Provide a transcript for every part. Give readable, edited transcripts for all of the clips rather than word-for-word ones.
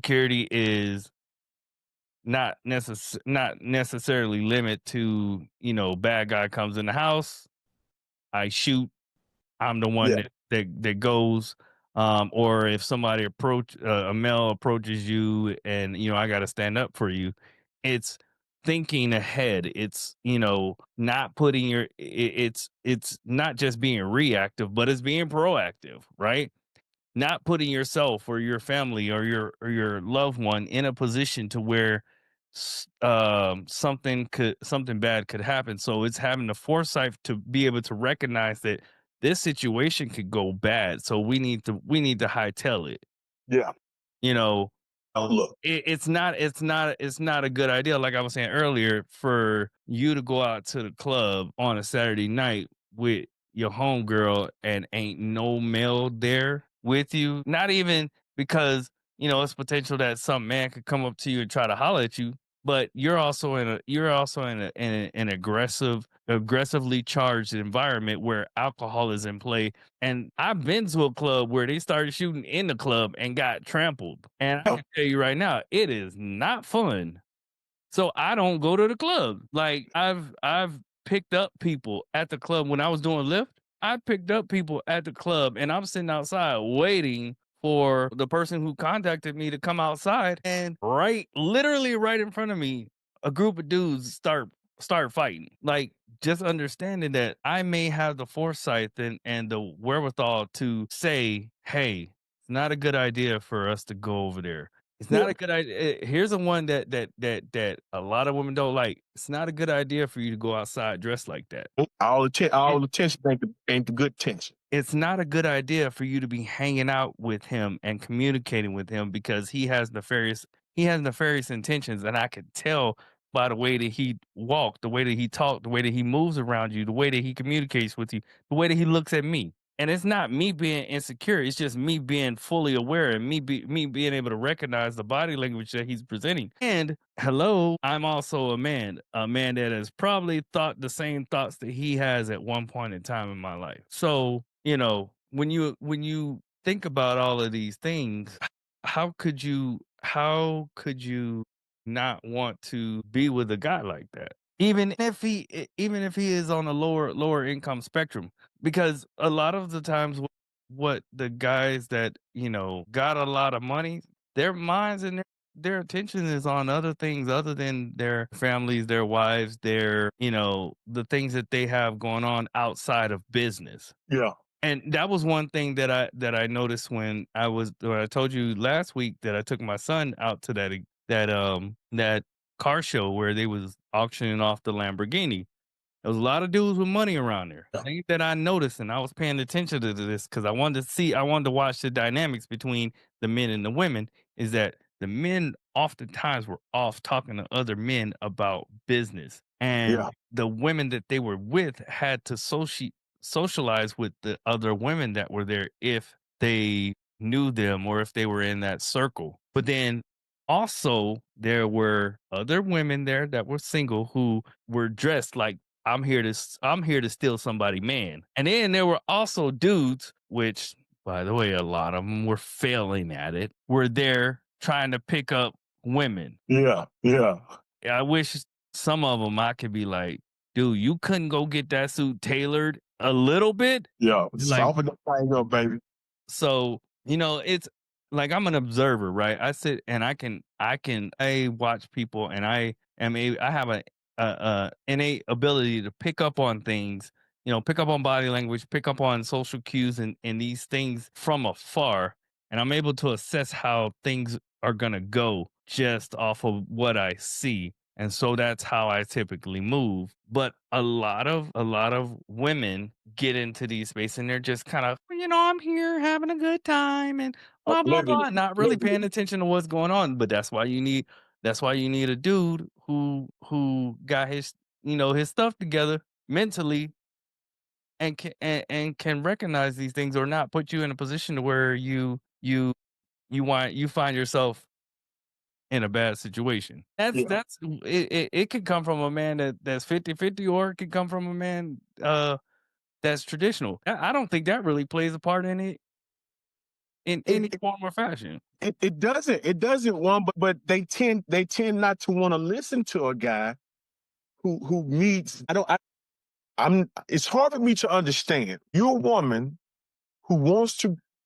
Security is not necessarily limit to, bad guy comes in the house, I shoot, I'm the one Yeah. that goes. Or if somebody a male approaches you, and I got to stand up for you. It's thinking ahead. It's not putting it's not just being reactive, but it's being proactive, right? Not putting yourself or your family or your loved one in a position to where something bad could happen. So it's having the foresight to be able to recognize that this situation could go bad. So we need to hightail it. Yeah. You know, Outlook. it's not a good idea, like I was saying earlier, for you to go out to the club on a Saturday night with your homegirl and ain't no male there with you. Not even because, it's potential that some man could come up to you and try to holler at you, but you're also in an aggressively charged environment where alcohol is in play. And I've been to a club where they started shooting in the club and got trampled. And I Oh, can tell you right now, it is not fun. So I don't go to the club. Like I've picked up people at the club when I was doing Lyft. I picked up people at the club and I'm sitting outside waiting for the person who contacted me to come outside, and literally right in front of me, a group of dudes start fighting. Like, just understanding that I may have the foresight and the wherewithal to say, "Hey, it's not a good idea for us to go over there. It's yeah. not a good idea." Here's the one that a lot of women don't like. It's not a good idea for you to go outside dressed like that. All the tension ain't the good tension. It's not a good idea for you to be hanging out with him and communicating with him, because he has nefarious intentions, and I could tell by the way that he walked, the way that he talked, the way that he moves around you, the way that he communicates with you, the way that he looks at me. And it's not me being insecure, it's just me being fully aware, and me being able to recognize the body language that he's presenting. And hello, I'm also a man that has probably thought the same thoughts that he has at one point in time in my life. So, when you think about all of these things, how could you not want to be with a guy like that? Even if he is on a lower income spectrum, because a lot of the times what the guys that, got a lot of money, their minds and their attention is on other things other than their families, their wives, the things that they have going on outside of business. Yeah. And that was one thing that I noticed when I told you last week that I took my son out to that car show where they was auctioning off the Lamborghini. There was a lot of dudes with money around there. Yeah. Thing that I noticed, and I was paying attention to this because I wanted to watch the dynamics between the men and the women, is that the men oftentimes were off talking to other men about business. And Yeah. the women that they were with had to socialize with the other women that were there if they knew them or if they were in that circle. But then also there were other women there that were single who were dressed like, I'm here to steal somebody, man. And then there were also dudes, which, by the way, a lot of them were failing at it, were there trying to pick up women. Yeah. Yeah. I wish some of them I could be like, dude, you couldn't go get that suit tailored a little bit? Yeah. Like, Soften the thing up, baby. so, it's like I'm an observer, right? I sit and I watch people, and I have a innate ability to pick up on things, pick up on body language, pick up on social cues and these things from afar. And I'm able to assess how things are gonna go just off of what I see. And so that's how I typically move. But a lot of women get into these spaces and they're just kind of, I'm here having a good time and blah blah Living blah, it. not really Living it. paying attention to what's going on. But that's why you need a dude who got his stuff together mentally, and can recognize these things, or not put you in a position to where you find yourself in a bad situation. Yeah. It could come from a man that's 50-50, or it could come from a man that's traditional. I don't think that really plays a part in it in It any form or fashion. it doesn't one, but they tend not to want to listen to a guy who needs. I don't. I'm. It's hard for me to understand. You're a woman who wants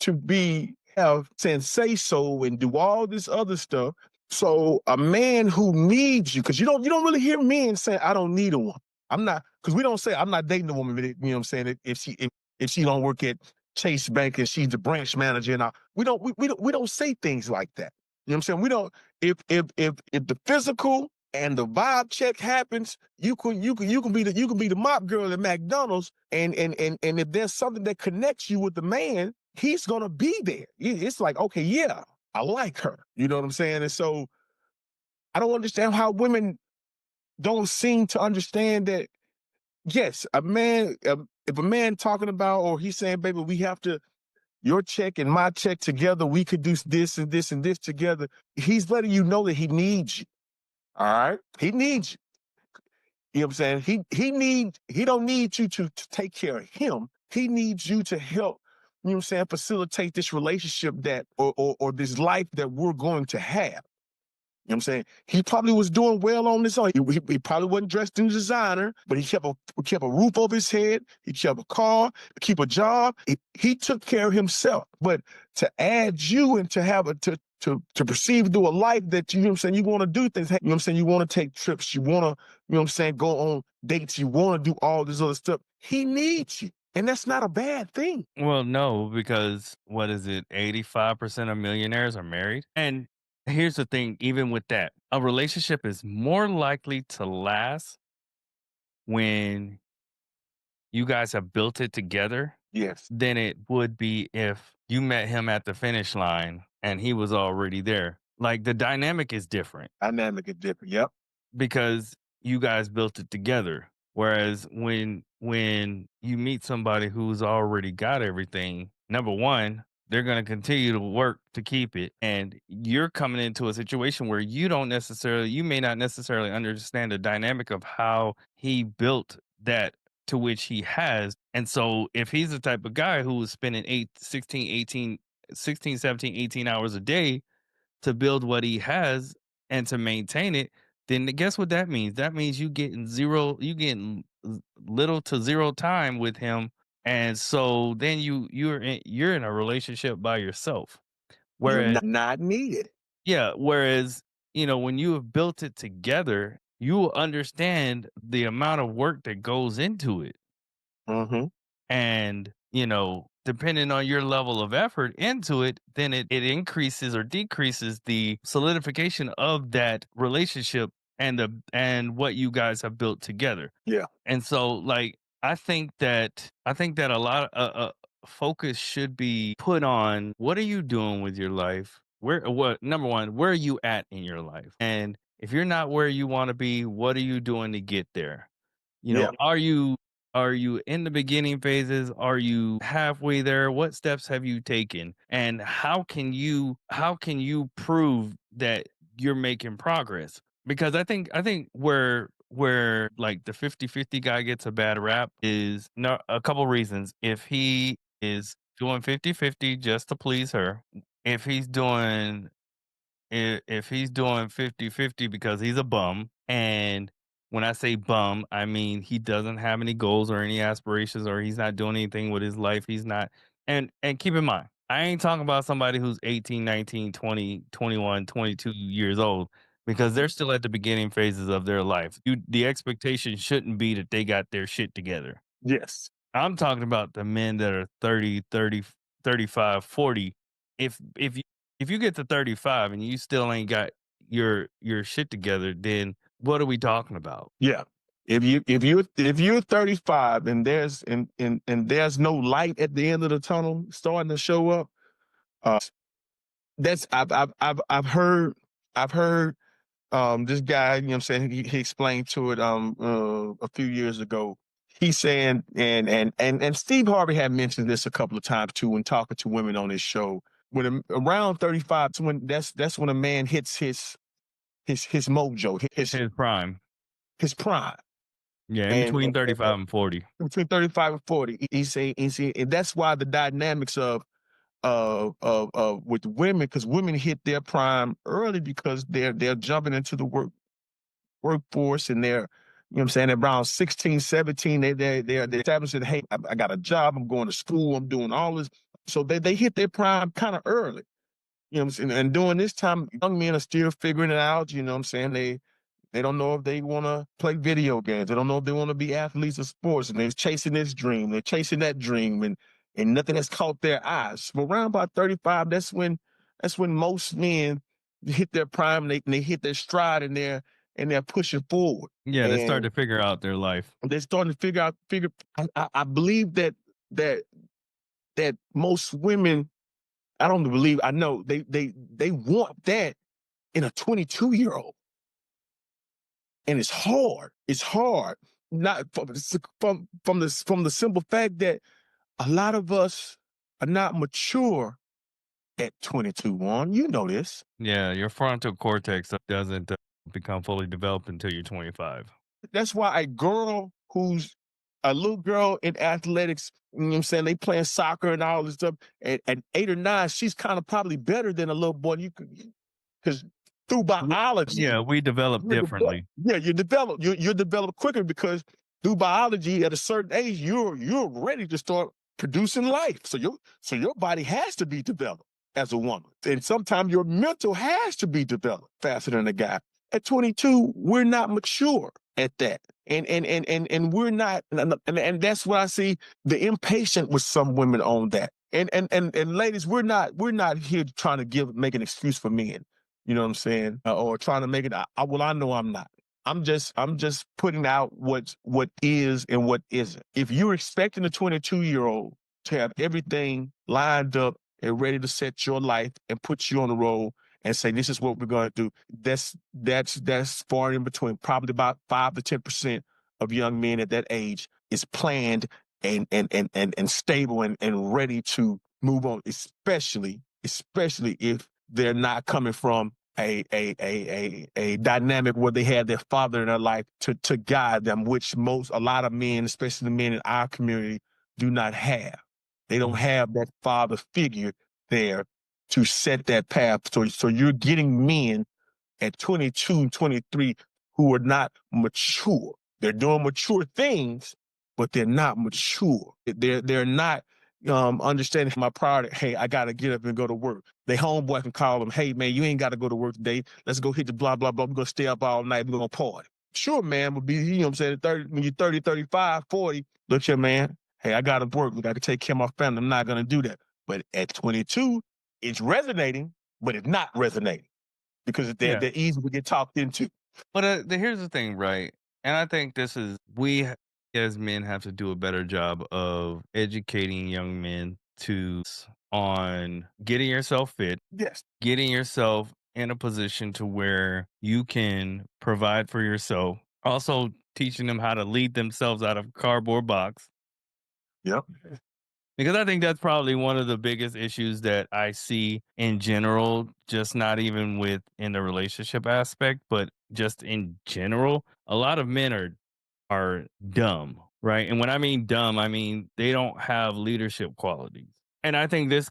to be have say so and do all this other stuff. So a man who needs you, because you don't really hear men saying, I don't need a woman. I'm not, because we don't say I'm not dating a woman, but you know what I'm saying? If she don't work at Chase Bank and she's the branch manager and we don't say things like that. You know what I'm saying? We don't if the physical and the vibe check happens, you can be the mop girl at McDonald's, and if there's something that connects you with the man, he's gonna be there. It's like, okay, yeah, I like her. You know what I'm saying? And so I don't understand how women don't seem to understand that. Yes, if a man talking about, or he's saying, baby, we have to, your check and my check together, we could do this and this and this together. He's letting you know that he needs you. All right, he needs you. You know what I'm saying? He don't need you to take care of him. He needs you to help, you know what I'm saying, facilitate this relationship that or this life that we're going to have. You know what I'm saying? He probably was doing well on his own. He probably wasn't dressed in designer, but he kept a roof over his head. He kept a car, keep a job. He took care of himself. But to add you and to have a to perceive through a life that you know what I'm saying, you want to do things. You know what I'm saying? You want to take trips. You want to, you know what I'm saying, go on dates. You want to do all this other stuff. He needs you. And that's not a bad thing. Well, no, because what is it? 85% of millionaires are married. And here's the thing, even with that, a relationship is more likely to last when you guys have built it together Yes. than it would be if you met him at the finish line and he was already there. Like the dynamic is different Dynamic is different. Yep. because you guys built it together. Whereas when you meet somebody who's already got everything, number one, they're going to continue to work to keep it, and you're coming into a situation where you may not necessarily understand the dynamic of how he built that to which he has. And so if he's the type of guy who was spending 16, 17, 18 hours a day to build what he has and to maintain it, then guess what that means? That means you getting little to zero time with him. And so then you're in a relationship by yourself. You're Whereas not needed. yeah, whereas when you have built it together, you will understand the amount of work that goes into it. Hmm. And depending on your level of effort into it, then it increases or decreases the solidification of that relationship and what you guys have built together. Yeah. And so like I think that a lot focus should be put on what are you doing with your life, what number one, where are you at in your life, and if you're not where you want to be, what are you doing to get there? Yeah. Are you in the beginning phases? Are you halfway there? What steps have you taken? And how can you prove that you're making progress? Because I think where like the 50-50 guy gets a bad rap is no a couple reasons. If he is doing 50-50 just to please her, if he's doing if he's doing 50-50 because he's a bum, and when I say bum, I mean he doesn't have any goals or any aspirations, or he's not doing anything with his life, he's not. And keep in mind, I ain't talking about somebody who's 18, 19, 20, 21, 22 years old, because they're still at the beginning phases of their life. The expectation shouldn't be that they got their shit together. Yes. I'm talking about the men that are 30, 30, 35, 40. If if you get to 35 and you still ain't got your shit together, then what are we talking about? Yeah. If you're 35 and there's no light at the end of the tunnel starting to show up, uh, that's I've heard this guy, you know what I'm saying, he explained to it a few years ago. He's saying, and Steve Harvey had mentioned this a couple of times too when talking to women on his show. Around 35, that's when a man hits his mojo, His prime. his prime. Yeah, in And between 35 and 40. between 35 and 40, and that's why the dynamics of with women, because women hit their prime early because they're jumping into the workforce, and they're, you know what I'm saying, around 16, 17, they're establishing, hey, I got a job, I'm going to school, I'm doing all this. So they hit their prime kind of early. You know what I'm saying? And during this time, young men are still figuring it out. You know what I'm saying? They don't know if they want to play video games. They don't know if they want to be athletes of sports, and they're chasing this dream. They're chasing that dream, and nothing has caught their eyes. But around about 35, that's when most men hit their prime. They hit their stride, and they're pushing forward. Yeah, they start to And figure out their life. they're starting to figure. I believe that that most women, I don't believe, I know they want that in a 22-year-old. And it's hard. It's hard. Not from the simple fact that a lot of us are not mature at 22. Juan, you know this. Yeah, your frontal cortex doesn't become fully developed until you're 25. That's why a girl who's a little girl in athletics, you know what I'm saying, they playing soccer and all this stuff, at 8 or 9, she's kind of probably better than a little boy. You could, because through biology, Yeah, we develop differently. yeah, you're developed quicker, because through biology at a certain age, you're ready to start producing life. So your body has to be developed as a woman. And sometimes your mental has to be developed faster than a guy. At 22, we're not mature at that. And we're not, and that's what I see, the impatient with some women on that. And ladies, we're not here trying to make an excuse for men. You know what I'm saying? Or trying to make it. Well, I know I'm not. I'm just putting out what is and what isn't. If you're expecting a 22-year-old to have everything lined up and ready to set your life and put you on the road and say this is what we're going to do, that's far in between. Probably about 5 to 10% of young men at that age is planned and stable and ready to move on, especially if they're not coming from a dynamic where they had their father in their life to guide them, which a lot of men, especially the men in our community, do not have. They don't have that father figure there to set that path. So you're getting men at 22, 23 who are not mature. They're doing mature things, but they're not mature. They're not understanding my priority. Hey, I got to get up and go to work. They homeboy can call them, hey, man, you ain't got to go to work today. Let's go hit the blah, blah, blah. We're going to stay up all night. We're going to party. Sure, man, would be, you know what I'm saying, 30, when you're 30, 35, 40, look here, man, hey, I got to work. We got to take care of my family. I'm not going to do that. But at 22, it's resonating, but it's not resonating because Yeah. they're easy to get talked into. But here's the thing, right? And I think as men have to do a better job of educating young men on getting yourself fit, Yes. getting yourself in a position to where you can provide for yourself. Also teaching them how to lead themselves out of a cardboard box. Yep. Because I think that's probably one of the biggest issues that I see in general, just not even with in the relationship aspect, but just in general. A lot of men are dumb, right? And when I mean dumb, I mean they don't have leadership qualities. And I think this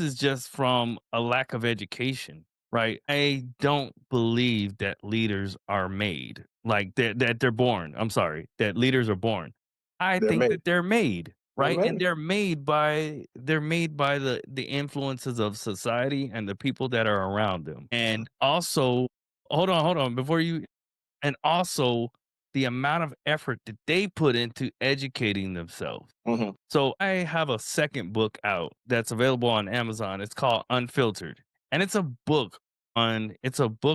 is just from a lack of education, right? I don't believe that leaders are made, like that they're born. I'm sorry, that leaders are born. I They're think made. that they're made, They're right? And made. they're made by the influences of society and the people that are around them. And also, hold on, before you and also the amount of effort that they put into educating themselves. Hmm. So I have a second book out that's available on Amazon. It's called Unfiltered. And it's a book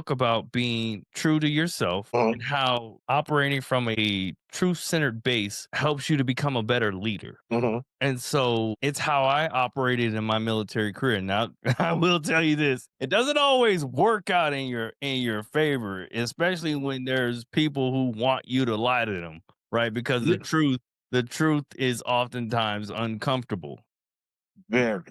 about being true to yourself Hmm. and how operating from a truth-centered base helps you to become a better leader. Hmm. And so it's how I operated in my military career. Now, I will tell you this. It doesn't always work out in your favor, especially when there's people who want you to lie to them, right? Because Yeah. the truth is oftentimes uncomfortable. Very.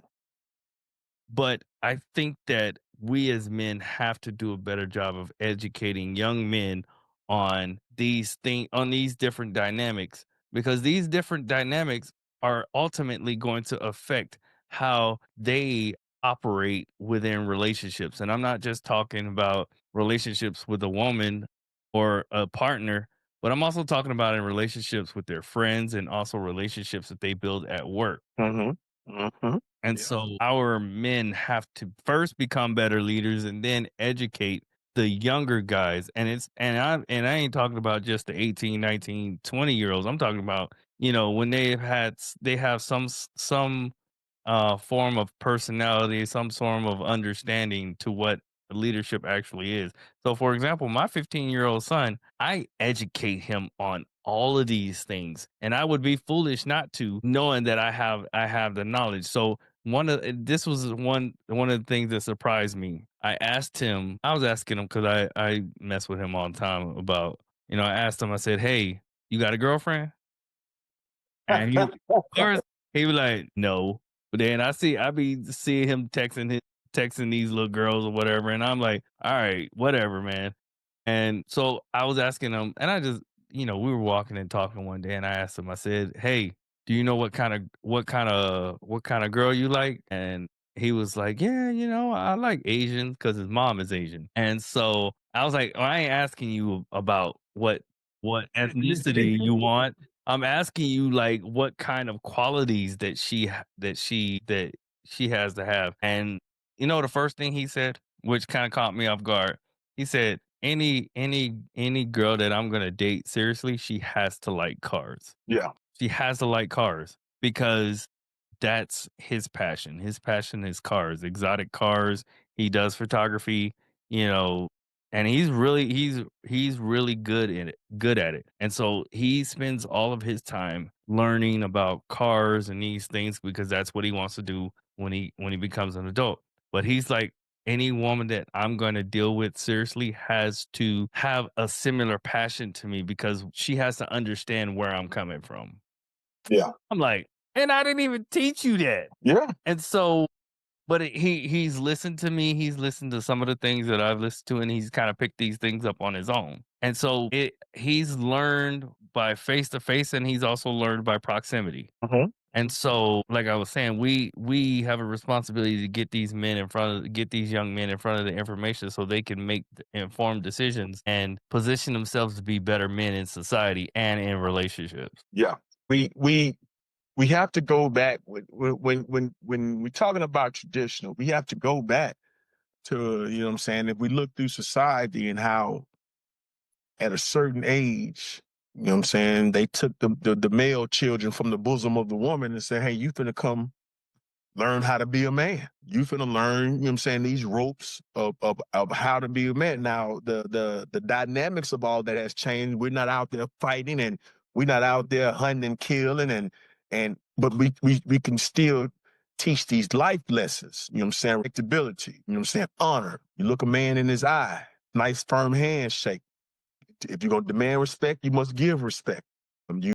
But I think that we as men have to do a better job of educating young men on these different dynamics, because these different dynamics are ultimately going to affect how they operate within relationships. And I'm not just talking about relationships with a woman or a partner, but I'm also talking about in relationships with their friends and also relationships that they build at work. Mhm. Mhm. And Yeah. so our men have to first become better leaders and then educate the younger guys. And I ain't talking about just the 18, 19, 20 year olds. I'm talking about, when they have some form of personality, some form of understanding to what leadership actually is. So, for example, my 15-year-old son, I educate him on all of these things, and I would be foolish not to, knowing that I have the knowledge. So, this was one of the things that surprised me. I was asking him because I mess with him all the time about, I asked him, I said, "Hey, you got a girlfriend?" And first he was like, "No." But then I be seeing him texting these little girls or whatever, and I'm like, "All right, whatever, man." And so I was asking him, and I just, we were walking and talking one day, and I asked him, I said, "Hey, do you know what kind of girl you like?" And he was like, "Yeah, I like Asian because his mom is Asian." And so I was like, "I ain't asking you about what ethnicity you want. I'm asking you like what kind of qualities that she has to have." And the first thing he said, which kind of caught me off guard, he said, "Any girl that I'm gonna date seriously, she has to like cars. Yeah. She has to like cars because that's his passion. His passion is cars, exotic cars. He does photography, you know, and he's really good at it. And so he spends all of his time learning about cars and these things because that's what he wants to do when he becomes an adult. But he's like, any woman that I'm going to deal with seriously has to have a similar passion to me because she has to understand where I'm coming from. Yeah. I'm like, and I didn't even teach you that. Yeah. And so, but he's listened to me. He's listened to some of the things that I've listened to, and he's kind of picked these things up on his own. And so he's learned by face to face, and he's also learned by proximity. Mhm. And so, like I was saying, we have a responsibility to get these young men in front of the information so they can make informed decisions and position themselves to be better men in society and in relationships. Yeah. We have to go back when we're talking about traditional, we have to go back to, you know what I'm saying, if we look through society and how at a certain age, you know what I'm saying, they took the male children from the bosom of the woman and said, "Hey, you finna come learn how to be a man. You finna learn, you know what I'm saying, these ropes of how to be a man." Now, the dynamics of all that has changed. We're not out there fighting and we're not out there hunting and killing and but we can still teach these life lessons, you know what I'm saying, respectability, you know what I'm saying, honor. You look a man in his eye, nice firm handshake. If you're gonna demand respect, you must give respect. You